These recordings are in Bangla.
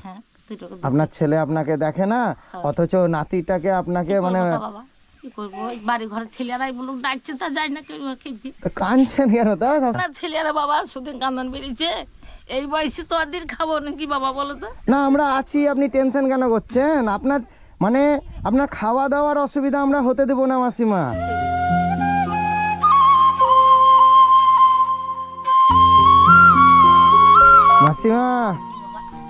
হ্যাঁ দুটোকে আপনার ছেলে আপনাকে দেখে না, অথচ নাতিটাকে আপনাকে মানে বাবা কি করবো, ওই বাড়ি ঘরের ছেলেরাই বলুক ডাকছে তা যাই না কেউ খেয়েছি কাঁদছেন কেন তা? না ছেলেরা বাবা সুদিন কান্দন বেরিয়েছে, এই বয়সে তো আর দিন খাবো নাকি বাবা বলো তো। না আমরা আছি, আপনি টেনশন কেন করছেন? আপনার মানে আপনার খাওয়া দাওয়ার অসুবিধা আমরা হতে দেবো না মাসিমা। মাসিমা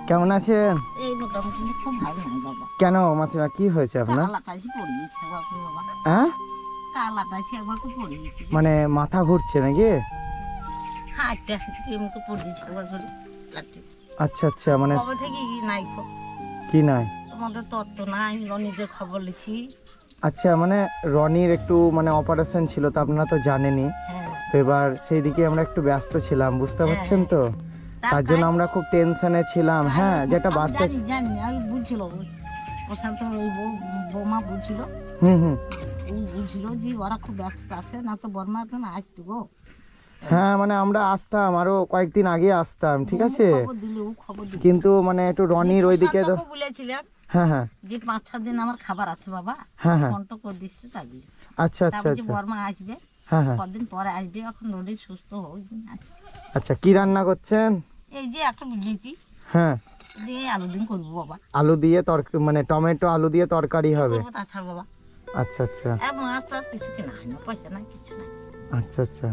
কেমন আছেন? এই মোটামুটি খুব ভালো নাই বাবা। কেন মাসিমা কি হয়েছে আপনার? কালাটাইছি পড়ে গেছে বাবা। হ্যাঁ কালাটাইছি একবার খুব পড়ে গেছে, মানে মাথা ঘুরছে নাকি? হাঁটতে হাঁটতে মুখে পড়ে গেছে একবার করে লাঠি। আচ্ছা আচ্ছা, মানে কবে থেকে নাই কি নাই? তোমাদের তত্ত্ব নাই, রনিদের খবর লিখি। আচ্ছা, মানে রনির একটু মানে অপারেশন ছিল তো আপনারা তো জানেনই, হ্যাঁ তো এবার সেই দিকে আমরা একটু ব্যস্ত ছিলাম, বুঝতে পারছেন তো, তার জন্য আমরা খুব টেনশনে ছিলাম। হ্যাঁ, যেটা বাচ্চা জানি জানি আমি বুঝছিল প্রশান্ত ওই বৌমা বুঝছিল, হুম ও বুঝছিল যে ওরা খুব ব্যস্ত আছে, না তো বর্মা তো না আসতো গো। হ্যাঁ, মানে আমরা আসতাম, আরো কয়েকদিন আগে আসতাম, ঠিক আছে, খবর দিলে ও খবর দিল, কিন্তু মানে একটু রনির ওইদিকে তো। বলেছিলাম হ্যাঁ হ্যাঁ যে 5-6 দিন আমার খাবার আছে বাবা, হ্যাঁ হ্যাঁ ফোনটা করে দিচ্ছে তাই বলে। আচ্ছা আচ্ছা তারপর যে আচ্ছা বর্মা আসবে হ্যাঁ হ্যাঁ কদিন পরে আসবে, এখন রোডে সুস্থ হোক। আচ্ছা, কি রান্না করছেন? এই যে একটা বুঝেছি হ্যাঁ, দিয়ে আলু দিন করবো বাবা, আলু দিয়ে তরকারি, মানে টমেটো আলু দিয়ে তরকারি হবে। করবো তাছাড়া বাবা আচ্ছা আচ্ছা মাছ টাছ কিছু কেনা হয় না, পয়সা নাই কিছু নাই। আচ্ছা আচ্ছা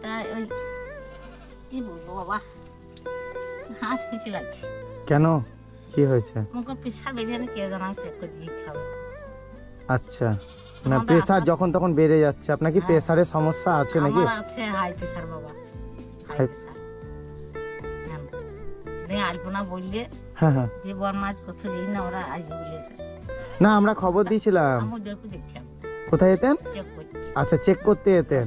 তাই ওই কি বলবো বাবা, হাঁস খুশি লাগছে। কেন, কি হয়েছে? মুখের প্রেশার বেরিয়ে কে জানা, চেক করে দিতে হবে। আচ্ছা, না আমাদের প্রেসার আশপাশে- যখন তখন বেড়ে যাচ্ছে, আপনার কি প্রেসারের সমস্যা আছে নাকি? আমার আছে হাই প্রেশার বাবা, হাই High- প্রেশার। আলপনা বললে হ্যাঁ হ্যাঁ, যে বরমাজ কোথাও যাই না, ওরা আসবে বলেছে। না আমরা খবর দিয়েছিলাম। আমি দেখো দেখছি কোথায় যেতেন? চেক করছি। আচ্ছা, চেক করতে যেতেন।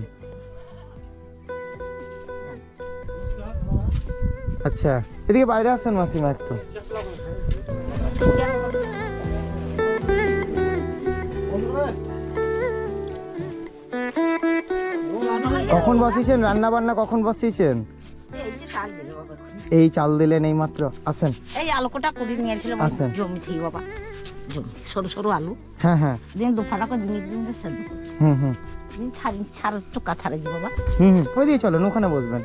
আচ্ছা, এদিকে বাইরে আসেন মাসিমা একটু। কখন বসিয়েছেন রান্না বান্না, কখন বসিয়েছেন? এই যে চাল দিলে বাবা এখন। এই চাল দিলেন এই মাত্র, আসেন। এই আলুটা কুড়ি নিয়ে আসছিল আচ্ছা। জমি থেকে বাবা, জমি সরু সরু আলু হ্যাঁ হ্যাঁ দিন দুফাটা করে দিন দিন সেদ্ধ করি, হুম দিন ছাড় টুকা ছাড়ে যে বাবা। ওই দিয়ে চলেন, ওখানে বসবেন।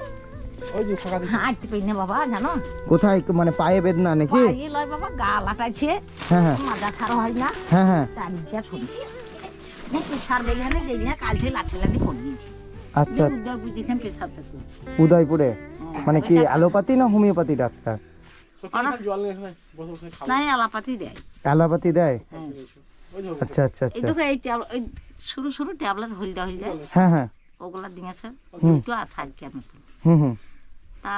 হাঁটতে পারি না বাবা জানো, কোথায়, মানে পায়ে বেদনা নাকি? পায়ে লয় বাবা, গা লাটাইছে, হ্যাঁ হ্যাঁ মাজা ছাড়া হয় না, হ্যাঁ হ্যাঁ তার নিচে শুনছি প্রেশার বেরিয়ে দেই না, কাল থেকে লাঠি লাঠি করে দিয়েছি। আচ্ছা, বুঝেছেন প্রেশার চেক উদয়পুরে মানে কি অ্যালোপ্যাথি না হোমিওপ্যাথি ডাক্তার? নাই আলাপাতি দেয়। অ্যালোপ্যাথি দেয়? হ্যাঁ আচ্ছা আচ্ছা এই আচ্ছা দেখো এই ওই সরু সরু ট্যাবলেট হলদা হলদা হ্যাঁ হ্যাঁ ওগুলা দিয়েছে, দুটো আছে আজকে আমার তো। হুম তা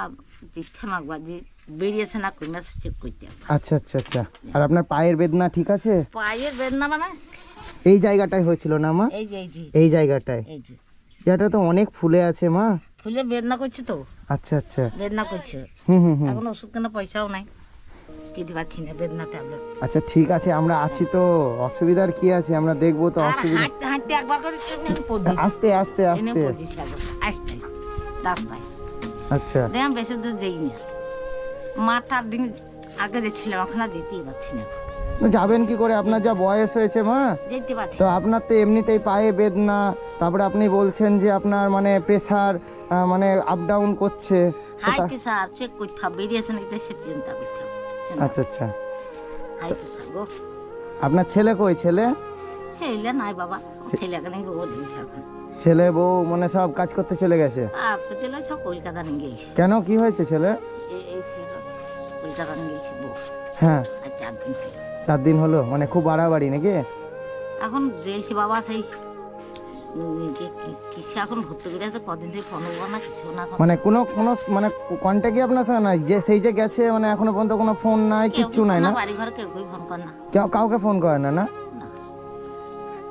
দেখতে মাগবা যে বেরিয়েছে না কই মাস চেক করতে হবে। আচ্ছা আচ্ছা আচ্ছা, আর আপনার পায়ের বেদনা ঠিক আছে? পায়ের বেদনা মানে এই জায়গাটায় হয়েছিল না মা? এই যে এই যে এই জায়গাটায়, এই যে যেটা তো অনেক ফুলে আছে মা। ফুলে বেদনা করছে তো, আচ্ছা আচ্ছা বেদনা করছে, হুম এখন ওষুধ কেনা পয়সাও নাই, দিতে পারছি না বেদনা ট্যাবলেট। আচ্ছা ঠিক আছে, আমরা আছি তো, অসুবিধার কি আছে, আমরা দেখবো তো। আর অসুবিধা হাঁটতে হাঁটতে একবার করে আমি পড়ে দিয়েছি, আস্তে আস্তে এনে আস্তে। পড়ে দিয়েছি একবার আস্তে আস্তে রাস্তায়। আচ্ছা, দেখলাম বেশি দূর যাই না, মাঠার দিন আগে যাচ্ছিলাম, এখন আর যেতেই পারছি না, যাবেন কি করে, আপনার যা বয়স হয়েছে মা, যেতে পারছি তো না। আপনার তো এমনিতেই পায়ে বেদনা, তারপরে আপনি বলছেন যে আপনার মানে প্রেসার মানে আপ ডাউন করছে। হাই প্রেশার চেক করতে হবে, বেরিয়েছে নাকি সে চিন্তা করতে হবে। আচ্ছা আচ্ছা, হাই প্রেশার গো, আপনার ছেলে কই? ছেলে ছেলে নাই বাবা, ছেলেকে নাকি ও দিয়েছে এখন, ছেলে বউ মানে সব কাজ করতে চলে গেছে? আজকে ছেলে সব কলকাতা নিয়ে গেছে। কেন, কি হয়েছে ছেলে? এই ছেলে কলকাতা নিয়ে গেছে বউ, হ্যাঁ, আর 4 দিন হলো। 4 দিন হলো, মানে খুব বাড়াবাড়ি নাকি? এখন রেলছি বাবা, সেই কিছু এখন ভর্তি করে আছে, কদিন থেকে ফোন হবো না কিছু না, এখন মানে কোনো কোনো মানে কন্ট্যাক্টই আপনার সঙ্গে নাই, যে সেই যে গেছে মানে এখনো পর্যন্ত কোনো ফোন নাই, কিচ্ছু নাই না? বাড়ি ঘরে কেউ ফোন কর না, কাউকে ফোন করে না? না না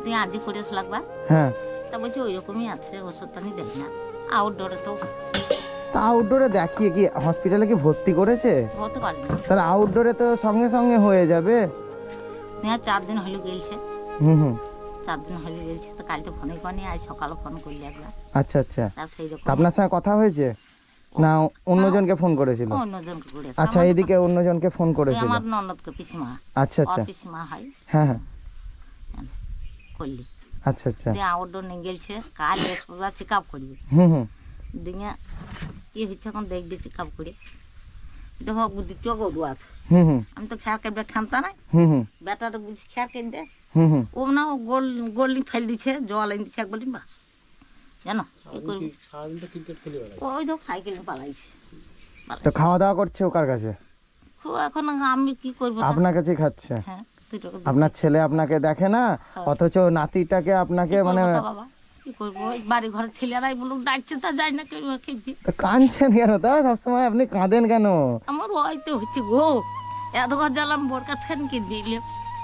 তুই আজই করে লাগবা, হ্যাঁ, তা বলছি ওই রকমই আছে, ওষুধ পানি দেয় না, আউটডোরে তো তা আউটডোরে দেখিয়ে কি হসপিটালে কি ভর্তি করেছে? হতে পারি না। তাহলে আউটডোরে তো সঙ্গে সঙ্গে হয়ে যাবে। 4 দিন হলো গেলছে, হুম 4 দিন হলো গেলছে, তো কাল তো ফোনে করেনি, আজ সকালে ফোন করলি একবার, আচ্ছা আচ্ছা, তা সেই রকম তা আপনার সঙ্গে কথা হয়েছে? না অন্যজনকে ফোন করেছিল? অন্যজনকে করেছে। আচ্ছা, এদিকে অন্যজনকে ফোন এই করেছিল। আমার ননদকে পিসিমা, আচ্ছা আচ্ছা, ওর পিসিমা হয় হ্যাঁ হ্যাঁ, করলি আচ্ছা আচ্ছা, দিয়ে আউটডোর নিয়ে গেছে কাল এক্সপোজা চেক আপ করবি হুম হুম, দিয়ে কি হচ্ছে এখন দেখবি চেক আপ করে দেখো দ্বিতীয় গরু আছে। হুম হুম, আমি তো খেয়ার কেটে খামতা নাই, হুম হুম, বেটাটা বলছি খেয়ার কেটে দে, হুম হুম। ও না ও গোল্ডিং ফেল দিচ্ছে, জল এনে দিচ্ছে এক বলিম বা জানো কি করবি, ওই ধর সাইকেল পালাইছে। তো খাওয়া দাওয়া করছে ও কার কাছে? ও এখন আমি কি করবো তা? আপনার কাছেই খাচ্ছে? হ্যাঁ দুটো আপনার ছেলে আপনাকে দেখে না, অথচ নাতিটাকে আপনাকে মানে বাবা কি করবো, ওই বাড়ি ঘরের ছেলেরাই বলুক ডাকছে তা যাই না কেউ খেতে। তো কাঁদছেন কেন? তা সবসময় আপনি কাঁদেন কেন? আমার হয়তো হচ্ছে গো, এত ঘর জ্বালাম বোর কাছ খানকে দিলে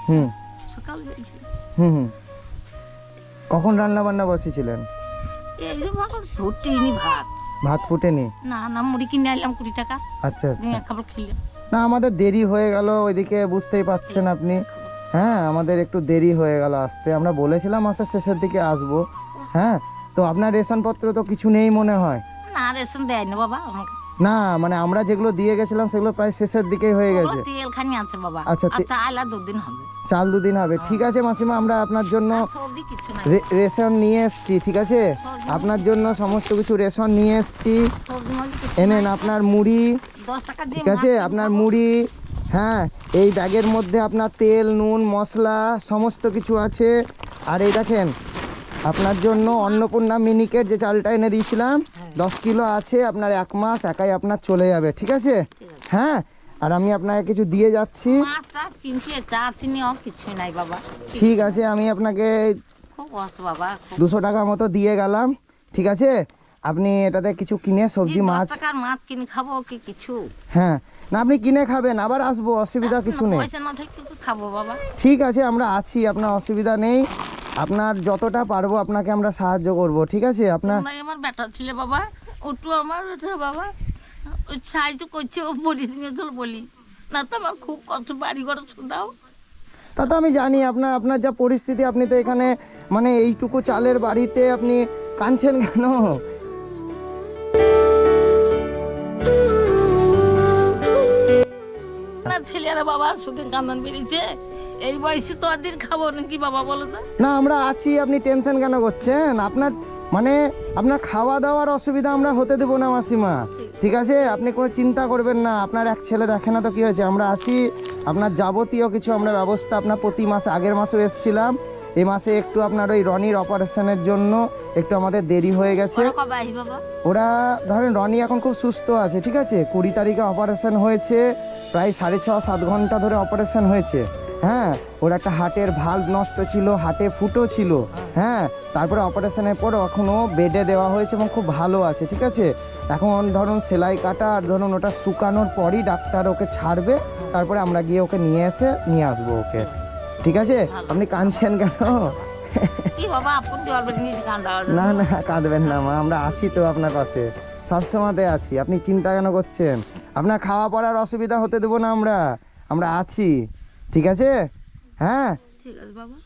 হুম সকাল হয়েছিল। হুম হুম। কখন রান্না বান্না বসেছিলেন? এই যে বাবা ফুটিনি ভাত, ভাত ফুটেনি? না না মুড়ি কিনে আনলাম 20 টাকা আচ্ছা আচ্ছা। দিয়ে খাবার খেলাম। না আমাদের দেরি হয়ে গেল, ওইদিকে বুঝতেই পাচ্ছেন আপনি। হ্যাঁ আমাদের একটু দেরি হয়ে গেল আসতে, আমরা বলেছিলাম মাসের শেষের দিকে আসবো। হ্যাঁ, তো আপনার রেশন পত্র তো কিছু নেই মনে হয়? না রেশন দেয় না বাবা আমাকে, না মানে আমরা যেগুলো দিয়ে গেছিলাম সেগুলো প্রায় শেষের দিকেই হয়ে গেছে। তেল খানি আছে বাবা। আচ্ছা, আচ্ছা আইলা 2 দিন হবে, চাল 2 দিন হবে। ঠিক আছে মাসিমা, আমরা আপনার জন্য আর সবজি কিছু নাই, রেশন নিয়ে এসছি, ঠিক আছে? আপনার জন্য সমস্ত কিছু রেশন নিয়ে এসছি। সবজি মবজি কিছু এনেন আপনার মুড়ি, 10 টাকা দিয়ে ঠিক আছে? আপনার মুড়ি, হ্যাঁ এই ব্যাগের মধ্যে আপনার তেল নুন মশলা সমস্ত কিছু আছে। আর এই দেখেন আপনার জন্য অন্নপূর্ণা মিনিকেট যে চালটা এনে দিয়েছিলাম 10 কিলো আছে, আপনার 1 মাস একাই আপনার চলে যাবে, ঠিক আছে? হ্যাঁ, আর আমি আপনাকে কিছু দিয়ে যাচ্ছি। মাছটা কিনছে, চা চিনি আর কিছু নাই বাবা। ঠিক আছে, আমি আপনাকে খুব কষ্ট বাবা, 200 টাকা মতো দিয়ে গেলাম, ঠিক আছে? আপনি এটাতে কিছু কিনে সবজি 10 মাছ, টাকার মাছ কিনে খাবো কি কিছু? হ্যাঁ না আপনি কিনে খাবেন, আবার আসবো, অসুবিধা কিছু নেই। পয়সা না থাকলে কি খাবো বাবা? ঠিক আছে, আমরা আছি, আপনার অসুবিধা নেই। আপনার যতটা পারবো আপনাকে আমরা সাহায্য করব, ঠিক আছে? আপনার তোমরাই আমার বেটা ছিলে বাবা, ওটু আমার ওটা বাবা ওই সাহায্য করছে, ও বলি দিনে তো বলি না তো আমার খুব কষ্ট, বাড়ি ঘর শুধাও। তা তো আমি জানি আপনার আপনার যা পরিস্থিতি, আপনি তো এখানে মানে এইটুকু চালের বাড়িতে আপনি কাঁদছেন কেন? না ছেলেরা বাবা শুধু কান্দন বেরিয়েছে, এই বয়সে তো দিন খাবো নাকি বাবা বলো তো? না আমরা আছি, আপনি টেনশন কেন করছেন? আপনার মানে আপনার খাওয়া দাওয়ার অসুবিধা আমরা হতে দেবো না মাসিমা, ঠিক আছে? আপনি কোনো চিন্তা করবেন না, আপনার এক ছেলে দেখে না তো কি হয়েছে, আমরা আছি। আপনার যাবতীয় কিছু আমরা ব্যবস্থা, আপনার প্রতি মাসে, আগের মাসেও এসেছিলাম, এই মাসে একটু আপনার ওই রনির অপারেশনের জন্য একটু আমাদের দেরি হয়ে গেছে। ওরা কবে আসবে বাবা? ওরা ধরেন রনি এখন খুব সুস্থ আছে, ঠিক আছে? 20 তারিখে অপারেশন হয়েছে, প্রায় 6.5-7 ঘন্টা ধরে অপারেশন হয়েছে। হ্যাঁ, ওর একটা হার্টের ভালভ নষ্ট ছিল, হার্টে ফুটো ছিল। হ্যাঁ, তারপরে অপারেশনের পর এখনও বেডে দেওয়া হয়েছে এবং খুব ভালো আছে, ঠিক আছে? এখন ধরুন সেলাই কাটা আর ধরুন ওটা শুকানোর পরই ডাক্তার ওকে ছাড়বে, তারপরে আমরা গিয়ে ওকে নিয়ে আসবো ওকে, ঠিক আছে? আপনি কাঁদছেন কেন? কি বাবা আপন জল নিয়ে কান্দা? না না কাঁদবেন না মা, আমরা আছি তো আপনার পাশে, সবসময়তে আছি, আপনি চিন্তা কেন করছেন? আপনার খাওয়া পড়ার অসুবিধা হতে দেবো না আমরা আছি, ঠিক আছে? হ্যাঁ ঠিক আছে বাবা,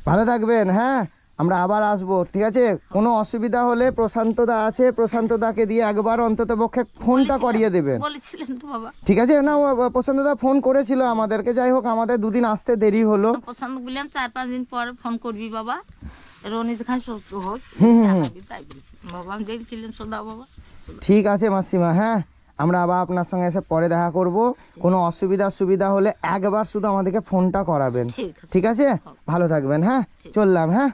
ভালো থাকবেন। হ্যাঁ, আমরা আবার আসবো, ঠিক আছে? কোনো অসুবিধা হলে প্রশান্তদা আছে, প্রশান্তদাকে দিয়ে একবার অন্তত পক্ষে ফোনটা করিয়ে দেবেন, বলেছিলেন তো বাবা। ঠিক আছে? না প্রশান্তদা ফোন করেছিল আমাদেরকে, যাই হোক আমাদের 2 দিন আসতে দেরি হলো। পছন্দ বললেন 4-5 দিন পরে ফোন করবি বাবা, রনিত খান সুস্থ হোক জানাবি, তাই বলছি বাবা। আমি দেখছিলেন সোদা বাবা। ঠিক আছে মাসিমা, হ্যাঁ আমরা আবার আপনার সঙ্গে এসে পরে দেখা করব। কোনো সুবিধা হলে একবার শুধু আমাদেরকে ফোনটা করাবেন, ঠিক আছে? ভালো থাকবেন, হ্যাঁ চললাম, হ্যাঁ।